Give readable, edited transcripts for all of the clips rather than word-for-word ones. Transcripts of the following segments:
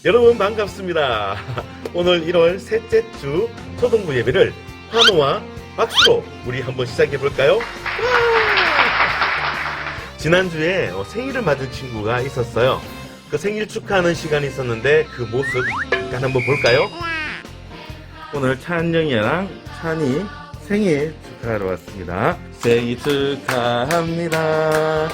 여러분 반갑습니다. 오늘 1월 셋째 주 초등부 예배를 환호와 박수로 우리 한번 시작해 볼까요? 지난주에 생일을 맞은 친구가 있었어요. 그 생일 축하하는 시간이 있었는데 그 모습 잠깐 한번 볼까요? 오늘 찬영이랑 찬이 생일 축하하러 왔습니다. 생일 축하합니다.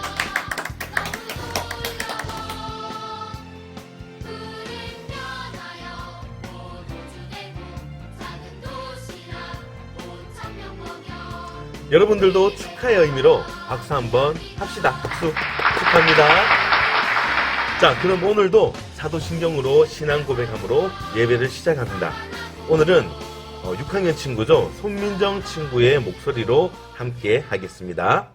여러분들도 축하의 의미로 박수 한번 합시다. 박수 축하합니다. 자, 그럼 오늘도 사도신경으로 신앙 고백함으로 예배를 시작합니다. 오늘은 6학년 친구죠. 손민정 친구의 목소리로 함께 하겠습니다.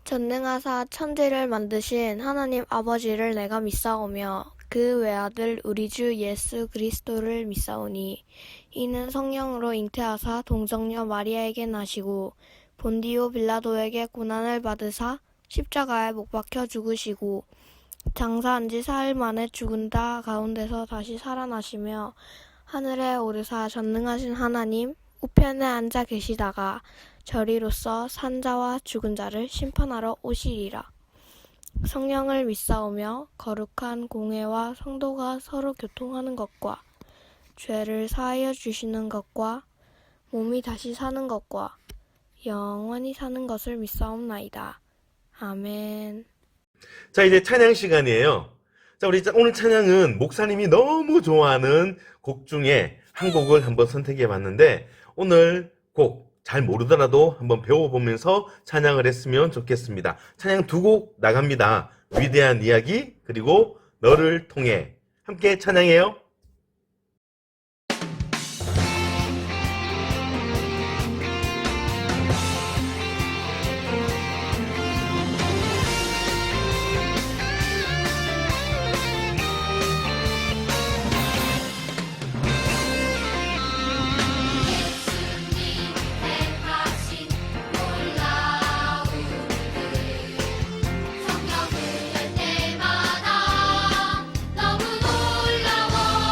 전능하사 천지를 만드신 하나님 아버지를 내가 믿사오며 그 외아들 우리 주 예수 그리스도를 믿사오니 이는 성령으로 잉태하사 동정녀 마리아에게 나시고 본디오 빌라도에게 고난을 받으사 십자가에 못 박혀 죽으시고 장사한 지 사흘 만에 죽은 자 가운데서 다시 살아나시며 하늘에 오르사 전능하신 하나님 우편에 앉아 계시다가 저리로서 산자와 죽은 자를 심판하러 오시리라. 성령을 믿사오며 거룩한 공회와 성도가 서로 교통하는 것과 죄를 사하여 주시는 것과 몸이 다시 사는 것과 영원히 사는 것을 믿사옵나이다. 아멘. 자, 이제 찬양 시간이에요. 자, 우리 오늘 찬양은 목사님이 너무 좋아하는 곡 중에 한 곡을 한번 선택해 봤는데 오늘 곡 잘 모르더라도 한번 배워보면서 찬양을 했으면 좋겠습니다. 찬양 두 곡 나갑니다. 위대한 이야기 그리고 너를 통해 함께 찬양해요. 너무 놀라워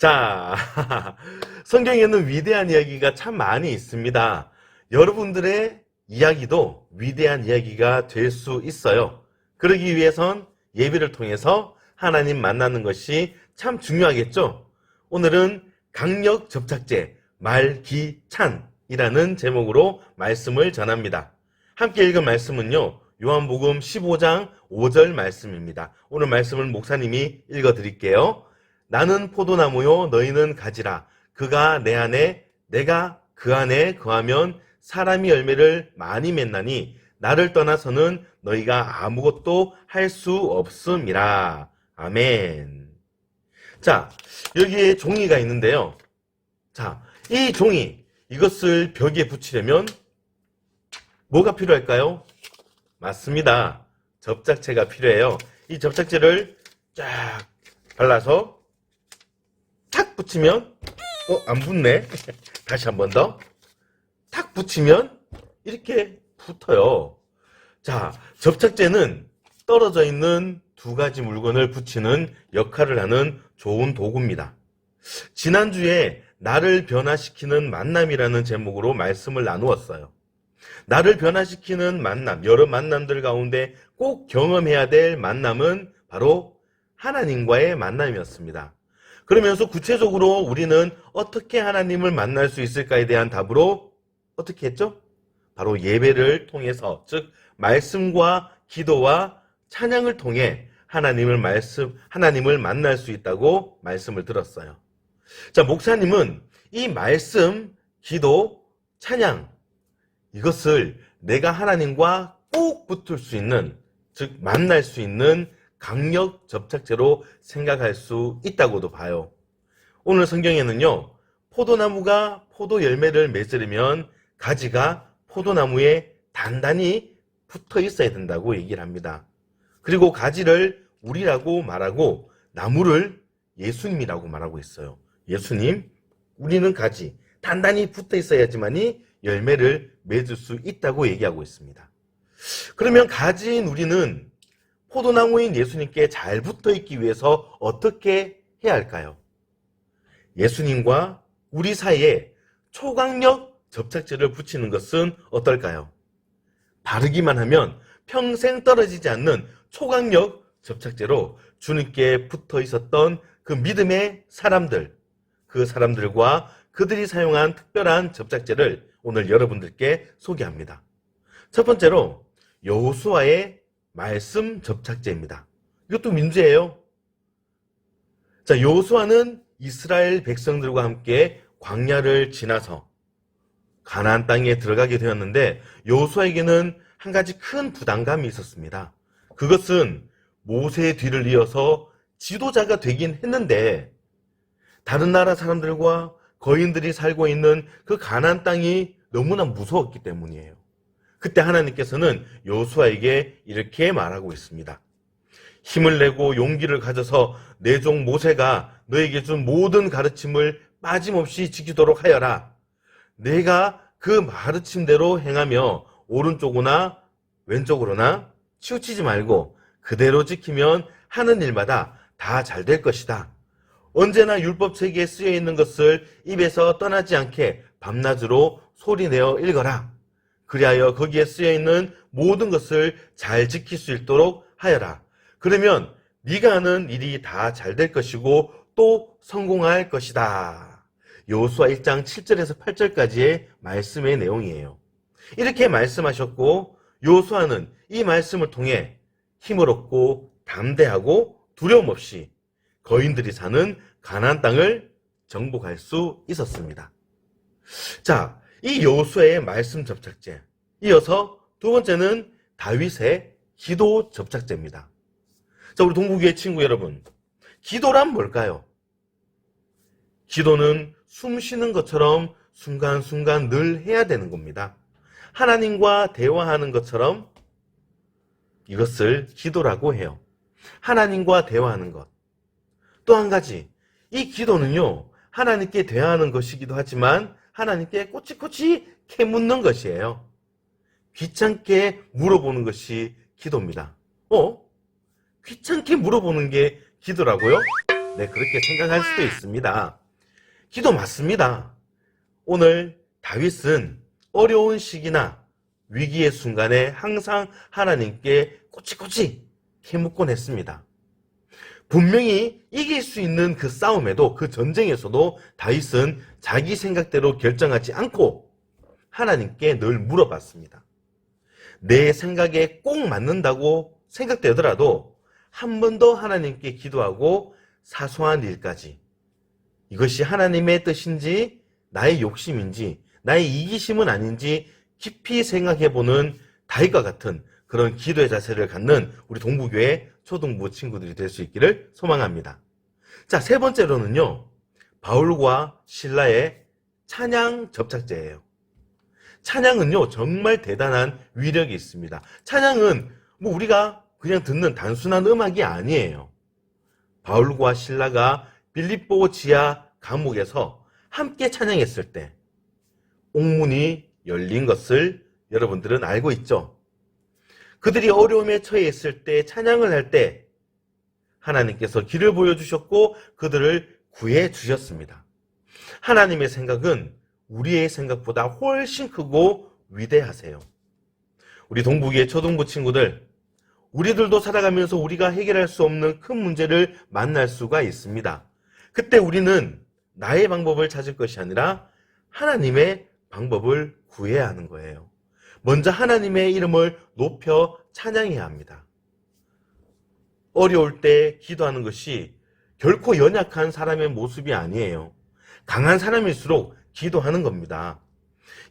자, 성경에는 위대한 이야기가 참 많이 있습니다. 여러분들의 이야기도 위대한 이야기가 될 수 있어요. 그러기 위해선 예배를 통해서 하나님 만나는 것이 참 중요하겠죠? 오늘은 강력 접착제 말기찬이라는 제목으로 말씀을 전합니다. 함께 읽은 말씀은요, 요한복음 15장 5절 말씀입니다. 오늘 말씀을 목사님이 읽어드릴게요. 나는 포도나무요 너희는 가지라. 그가 내 안에 내가 그 안에 거하면 사람이 열매를 많이 맺나니 나를 떠나서는 너희가 아무것도 할 수 없음이라. 아멘. 자, 여기에 종이가 있는데요. 자, 이 종이, 이것을 벽에 붙이려면 뭐가 필요할까요? 맞습니다. 접착제가 필요해요. 이 접착제를 쫙 발라서 탁 붙이면 안 붙네. 다시 한 번 더. 탁 붙이면 이렇게 붙어요. 자, 접착제는 떨어져 있는 두 가지 물건을 붙이는 역할을 하는 좋은 도구입니다. 지난주에 나를 변화시키는 만남이라는 제목으로 말씀을 나누었어요. 나를 변화시키는 만남, 여러 만남들 가운데 꼭 경험해야 될 만남은 바로 하나님과의 만남이었습니다. 그러면서 구체적으로 우리는 어떻게 하나님을 만날 수 있을까에 대한 답으로 어떻게 했죠? 바로 예배를 통해서, 즉 말씀과 기도와 찬양을 통해 하나님을 만날 수 있다고 말씀을 들었어요. 자, 목사님은 이 말씀, 기도, 찬양, 이것을 내가 하나님과 꼭 붙을 수 있는, 즉 만날 수 있는 강력 접착제로 생각할 수 있다고도 봐요. 오늘 성경에는요, 포도나무가 포도 열매를 맺으려면 가지가 포도나무에 단단히 붙어 있어야 된다고 얘기를 합니다. 그리고 가지를 우리라고 말하고 나무를 예수님이라고 말하고 있어요. 예수님, 우리는 가지, 단단히 붙어 있어야지만이 열매를 맺을 수 있다고 얘기하고 있습니다. 그러면 가지인 우리는 포도나무인 예수님께 잘 붙어 있기 위해서 어떻게 해야 할까요? 예수님과 우리 사이에 초강력 접착제를 붙이는 것은 어떨까요? 바르기만 하면 평생 떨어지지 않는 초강력 접착제로 주님께 붙어 있었던 그 믿음의 사람들, 그 사람들과 그들이 사용한 특별한 접착제를 오늘 여러분들께 소개합니다. 첫 번째로 여호수아의 말씀 접착제입니다. 이것도 민주예요. 자, 여호수아는 이스라엘 백성들과 함께 광야를 지나서 가나안 땅에 들어가게 되었는데 여호수아에게는 한 가지 큰 부담감이 있었습니다. 그것은 모세의 뒤를 이어서 지도자가 되긴 했는데 다른 나라 사람들과 거인들이 살고 있는 그 가나안 땅이 너무나 무서웠기 때문이에요. 그때 하나님께서는 여호수아에게 이렇게 말하고 있습니다. 힘을 내고 용기를 가져서 내 종 모세가 너에게 준 모든 가르침을 빠짐없이 지키도록 하여라. 내가 그 가르침대로 행하며 오른쪽으로나 왼쪽으로나 치우치지 말고 그대로 지키면 하는 일마다 다 잘 될 것이다. 언제나 율법책에 쓰여 있는 것을 입에서 떠나지 않게 밤낮으로 소리내어 읽어라. 그리하여 거기에 쓰여 있는 모든 것을 잘 지킬 수 있도록 하여라. 그러면 네가 하는 일이 다 잘 될 것이고 또 성공할 것이다. 여호수아 1장 7절에서 8절까지의 말씀의 내용이에요. 이렇게 말씀하셨고 여호수아는 이 말씀을 통해 힘을 얻고 담대하고 두려움 없이 거인들이 사는 가나안 땅을 정복할 수 있었습니다. 자, 이 여호수아의 말씀 접착제. 이어서 두 번째는 다윗의 기도 접착제입니다. 자, 우리 동국의 친구 여러분, 기도란 뭘까요? 기도는 숨 쉬는 것처럼 순간순간 늘 해야 되는 겁니다. 하나님과 대화하는 것처럼 이것을 기도라고 해요. 하나님과 대화하는 것. 또 한 가지, 이 기도는요, 하나님께 대화하는 것이기도 하지만 하나님께 꼬치꼬치 캐묻는 것이에요. 귀찮게 물어보는 것이 기도입니다. 귀찮게 물어보는 게 기도라고요? 네, 그렇게 생각할 수도 있습니다. 기도 맞습니다. 오늘 다윗은 어려운 시기나 위기의 순간에 항상 하나님께 꼬치꼬치 캐묻곤 했습니다. 분명히 이길 수 있는 그 싸움에도, 그 전쟁에서도 다윗은 자기 생각대로 결정하지 않고 하나님께 늘 물어봤습니다. 내 생각에 꼭 맞는다고 생각되더라도 한 번 더 하나님께 기도하고 사소한 일까지 이것이 하나님의 뜻인지 나의 욕심인지 나의 이기심은 아닌지 깊이 생각해보는 다윗과 같은 그런 기도의 자세를 갖는 우리 동부교회 초등부 친구들이 될 수 있기를 소망합니다. 자, 세 번째로는요, 바울과 실라의 찬양 접착제예요. 찬양은요, 정말 대단한 위력이 있습니다. 찬양은 우리가 그냥 듣는 단순한 음악이 아니에요. 바울과 실라가 빌립보 지하 감옥에서 함께 찬양했을 때 옥문이 열린 것을 여러분들은 알고 있죠? 그들이 어려움에 처해 있을 때, 찬양을 할 때 하나님께서 길을 보여주셨고 그들을 구해 주셨습니다. 하나님의 생각은 우리의 생각보다 훨씬 크고 위대하세요. 우리 동북의 초등부 친구들, 우리들도 살아가면서 우리가 해결할 수 없는 큰 문제를 만날 수가 있습니다. 그때 우리는 나의 방법을 찾을 것이 아니라 하나님의 방법을 구해야 하는 거예요. 먼저 하나님의 이름을 높여 찬양해야 합니다. 어려울 때 기도하는 것이 결코 연약한 사람의 모습이 아니에요. 강한 사람일수록 기도하는 겁니다.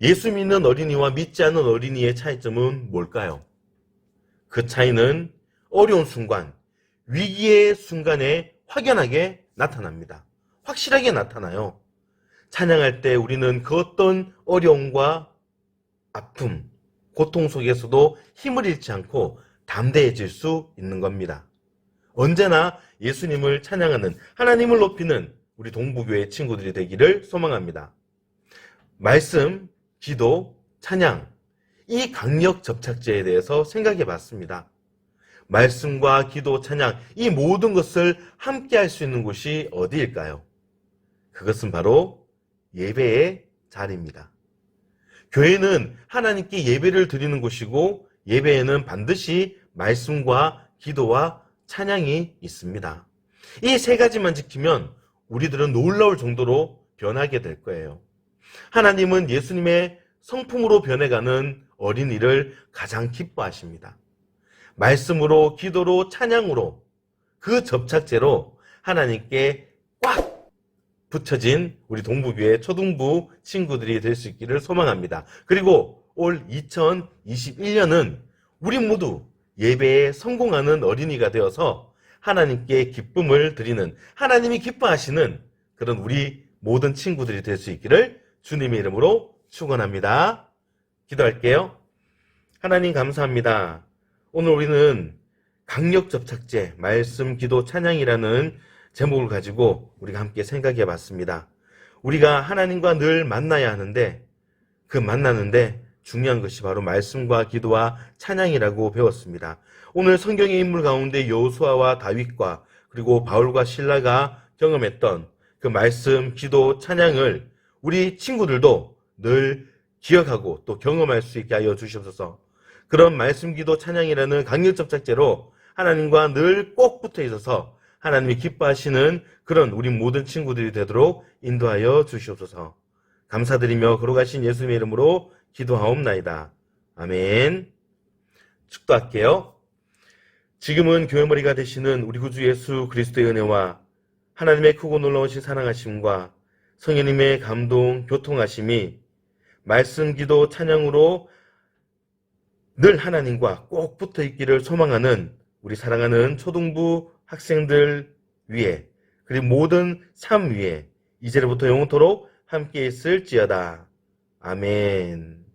예수 믿는 어린이와 믿지 않는 어린이의 차이점은 뭘까요? 그 차이는 어려운 순간, 위기의 순간에 확연하게 나타납니다. 확실하게 나타나요. 찬양할 때 우리는 그 어떤 어려움과 아픔, 고통 속에서도 힘을 잃지 않고 담대해질 수 있는 겁니다. 언제나 예수님을 찬양하는, 하나님을 높이는 우리 동부교회 친구들이 되기를 소망합니다. 말씀, 기도, 찬양, 이 강력 접착제에 대해서 생각해 봤습니다. 말씀과 기도, 찬양, 이 모든 것을 함께 할 수 있는 곳이 어디일까요? 그것은 바로 예배의 자리입니다. 교회는 하나님께 예배를 드리는 곳이고 예배에는 반드시 말씀과 기도와 찬양이 있습니다. 이 세 가지만 지키면 우리들은 놀라울 정도로 변하게 될 거예요. 하나님은 예수님의 성품으로 변해가는 어린이를 가장 기뻐하십니다. 말씀으로, 기도로, 찬양으로, 그 접착제로 하나님께 꽉 붙여진 우리 동부교회 초등부 친구들이 될 수 있기를 소망합니다. 그리고 올 2021년은 우리 모두 예배에 성공하는 어린이가 되어서 하나님께 기쁨을 드리는, 하나님이 기뻐하시는 그런 우리 모든 친구들이 될 수 있기를 주님의 이름으로 축원합니다. 기도할게요. 하나님 감사합니다. 오늘 우리는 강력 접착제, 말씀, 기도, 찬양이라는 제목을 가지고 우리가 함께 생각해 봤습니다. 우리가 하나님과 늘 만나야 하는데 그 만나는데 중요한 것이 바로 말씀과 기도와 찬양이라고 배웠습니다. 오늘 성경의 인물 가운데 여호수아와 다윗과 그리고 바울과 실라가 경험했던 그 말씀, 기도, 찬양을 우리 친구들도 늘 기억하고 또 경험할 수 있게 하여 주시옵소서. 그런 말씀, 기도, 찬양이라는 강력 접착제로 하나님과 늘 꼭 붙어 있어서 하나님이 기뻐하시는 그런 우리 모든 친구들이 되도록 인도하여 주시옵소서. 감사드리며 거룩하신 예수님의 이름으로 기도하옵나이다. 아멘. 축도할게요. 지금은 교회 머리가 되시는 우리 구주 예수 그리스도의 은혜와 하나님의 크고 놀라우신 사랑하심과 성령님의 감동, 교통하심이 말씀, 기도, 찬양으로 늘 하나님과 꼭 붙어 있기를 소망하는 우리 사랑하는 초등부 학생들 위에 그리고 모든 삶 위에 이제부터 영원토록 함께 있을지어다. 아멘.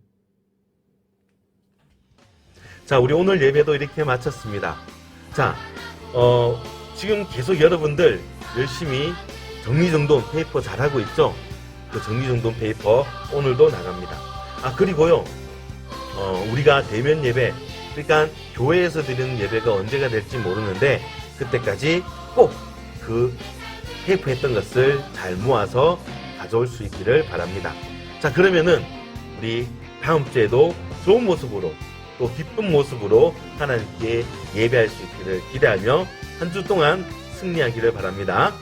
자, 우리 오늘 예배도 이렇게 마쳤습니다. 자, 지금 계속 여러분들 열심히 정리정돈 페이퍼 잘하고 있죠? 그 정리정돈 페이퍼 오늘도 나갑니다. 그리고요, 우리가 대면 예배, 그러니까 교회에서 드리는 예배가 언제가 될지 모르는데 그때까지 꼭 그 페이퍼 했던 것을 잘 모아서 가져올 수 있기를 바랍니다. 자, 그러면은 우리 다음 주에도 좋은 모습으로 또 기쁜 모습으로 하나님께 예배할 수 있기를 기대하며 한 주 동안 승리하기를 바랍니다.